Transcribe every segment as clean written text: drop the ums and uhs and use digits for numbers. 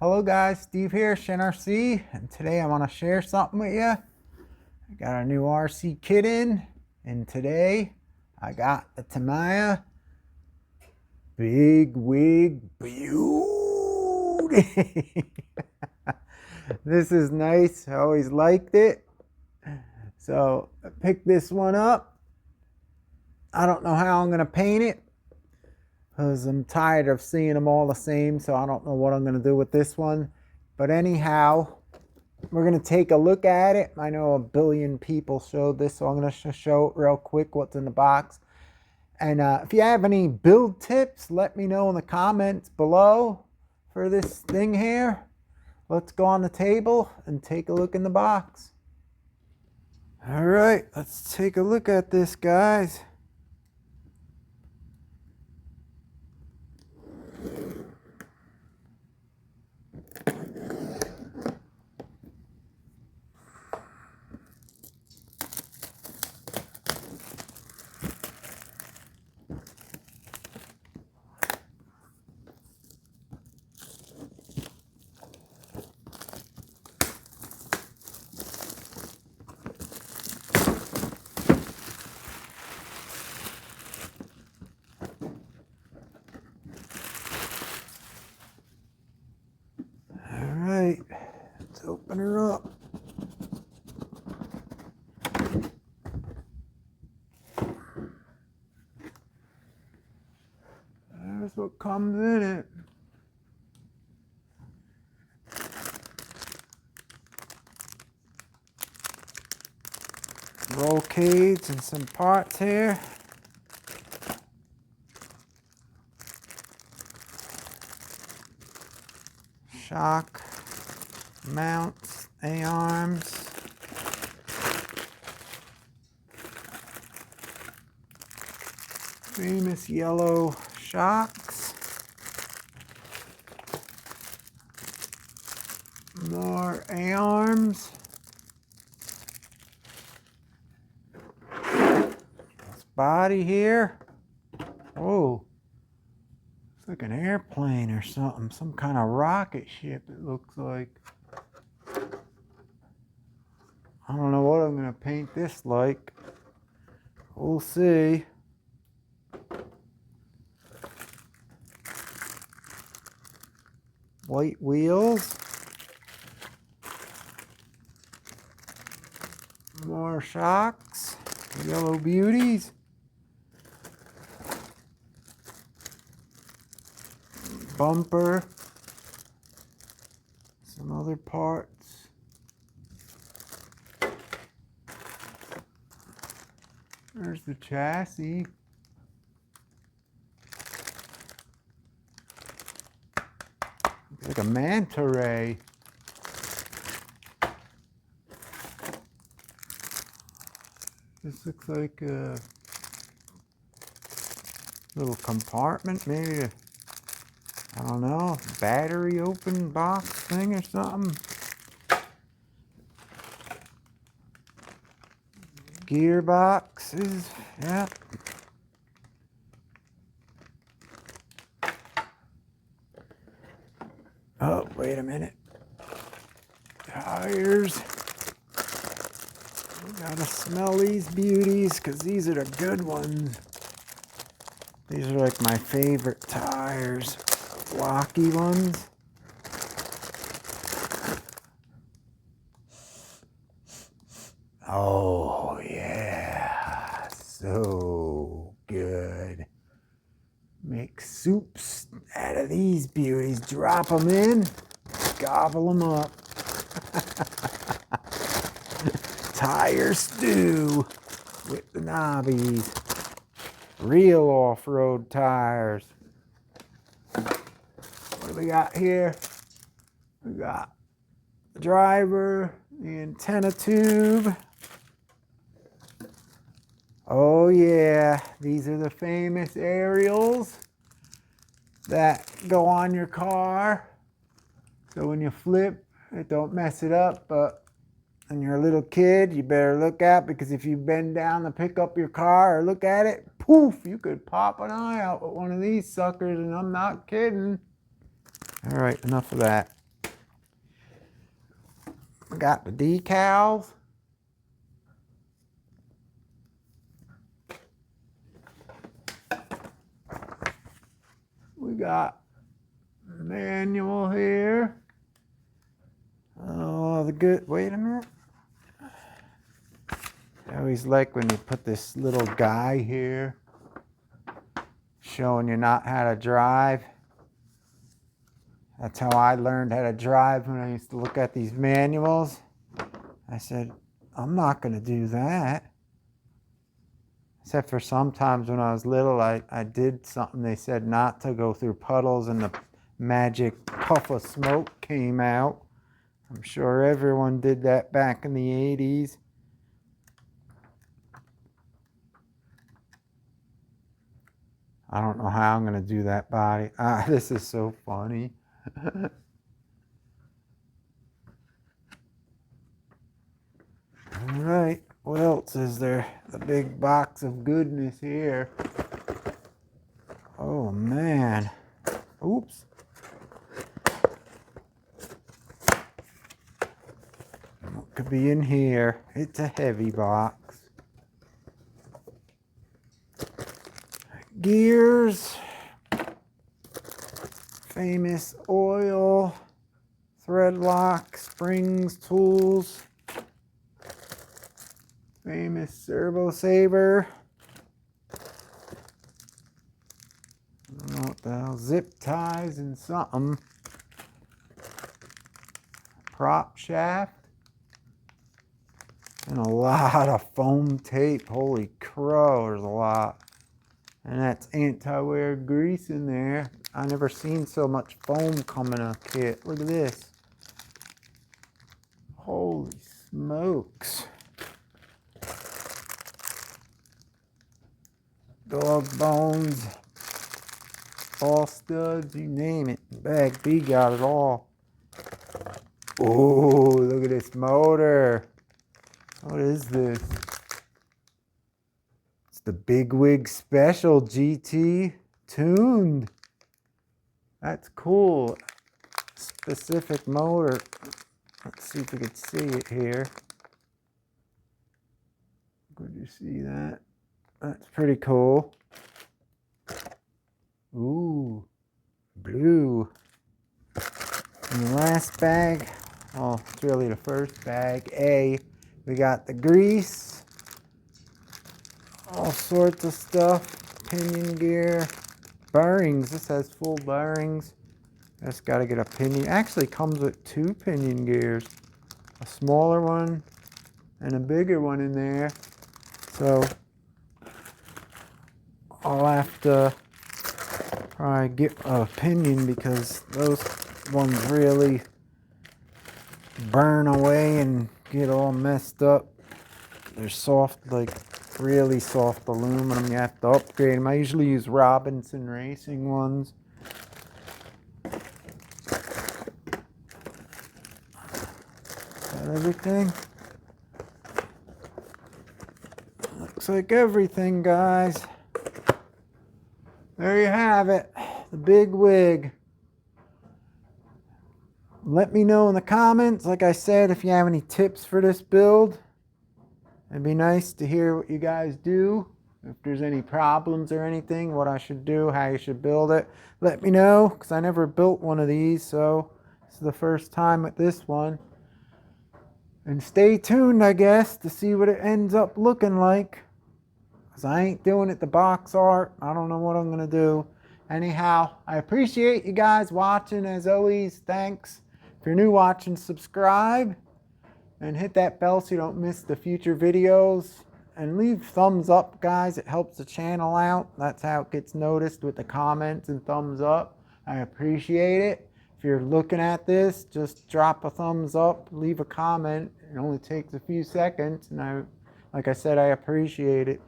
Hello guys, Steve here, Shin RC, and today I want to share something with you. I got a new RC kit in, and today I got the Tamiya Bigwig Beauty. This is nice, I always liked it. So I picked this one up. I don't know how I'm going to paint it, because I'm tired of seeing them all the same, so I don't know what I'm going to do with this one. But anyhow, we're going to take a look at it. I know a billion people showed this, so I'm going to show it real quick what's in the box. And if you have any build tips, let me know in the comments below for this thing here. Let's go on the table and take a look in the box. All right, let's take a look at this, guys. Alright, let's open her up. There's what comes in it. Roll cage and some parts here. Shock, mounts, A-arms. Famous yellow shocks. More A-arms. This body here. Oh. It's like an airplane or something, some kind of rocket ship it looks like. I don't know what I'm going to paint this like. We'll see. White wheels. More shocks. Yellow beauties. Bumper, some other parts. There's the chassis. It's like a manta ray. This looks like a little compartment, maybe a, I don't know, battery open box thing or something. Gearboxes, yeah. Oh, wait a minute. Tires. We gotta smell these beauties, because these are the good ones. These are like my favorite tires. Blocky ones. Oh yeah, so good. Make soups out of these beauties. Drop them in, gobble them up. Tire stew with the knobbies. Real off-road tires. What do we got here? We got the driver, the antenna tube. Oh yeah, these are the famous aerials that go on your car. So when you flip, it don't mess it up, but when you're a little kid, you better look out, because if you bend down to pick up your car or look at it, poof, you could pop an eye out with one of these suckers, and I'm not kidding. All right, enough of that. We got the decals. We got manual here. Oh, the good, wait a minute. I always like when you put this little guy here showing you not how to drive. That's how I learned how to drive when I used to look at these manuals. I said, I'm not going to do that. Except for sometimes when I was little, I did something they said not to, go through puddles, and the magic puff of smoke came out. I'm sure everyone did that back in the 80s. I don't know how I'm going to do that body. This is so funny. All right, what else is there? The big box of goodness here. Oh man. Oops. What could be in here? It's a heavy box. Gears. Famous oil. Thread lock. Springs. Tools. Famous servo saver. I don't know what the hell. Zip ties and something. Prop shaft. And a lot of foam tape. Holy crow, there's a lot. And that's anti-wear grease in there. I never seen so much foam come in a kit. Look at this. Holy smokes. Dog bones, ball studs, you name it. Bag B got it all. Oh, look at this motor. What is this? It's the Bigwig Special GT tuned. That's cool. Specific motor. Let's see if we can see it here. Could you see that? That's pretty cool. Ooh, blue. And the last bag, well, it's really the first bag, A, we got the grease, all sorts of stuff, pinion gear, bearings. This has full bearings. Just got to get a pinion. Actually comes with 2 pinion gears, a smaller one and a bigger one in there. So I'll have to probably get a pinion because those ones really burn away and get all messed up. They're soft, like really soft aluminum. You have to upgrade them. I usually use Robinson Racing ones. Is that everything? Looks like everything, guys. There you have it, the Bigwig. Let me know in the comments, like I said, if you have any tips for this build. It'd be nice to hear what you guys do. If there's any problems or anything, what I should do, how you should build it. Let me know, because I never built one of these, so this is the first time with this one. And stay tuned, I guess, to see what it ends up looking like. Because I ain't doing it the box art. I don't know what I'm going to do. Anyhow, I appreciate you guys watching as always. Thanks. If you're new watching, subscribe. And hit that bell so you don't miss the future videos. And leave thumbs up, guys. It helps the channel out. That's how it gets noticed, with the comments and thumbs up. I appreciate it. If you're looking at this, just drop a thumbs up. Leave a comment. It only takes a few seconds. And like I said, I appreciate it.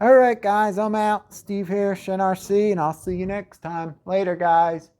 All right, guys, I'm out. Steve here, ShenRC, and I'll see you next time. Later, guys.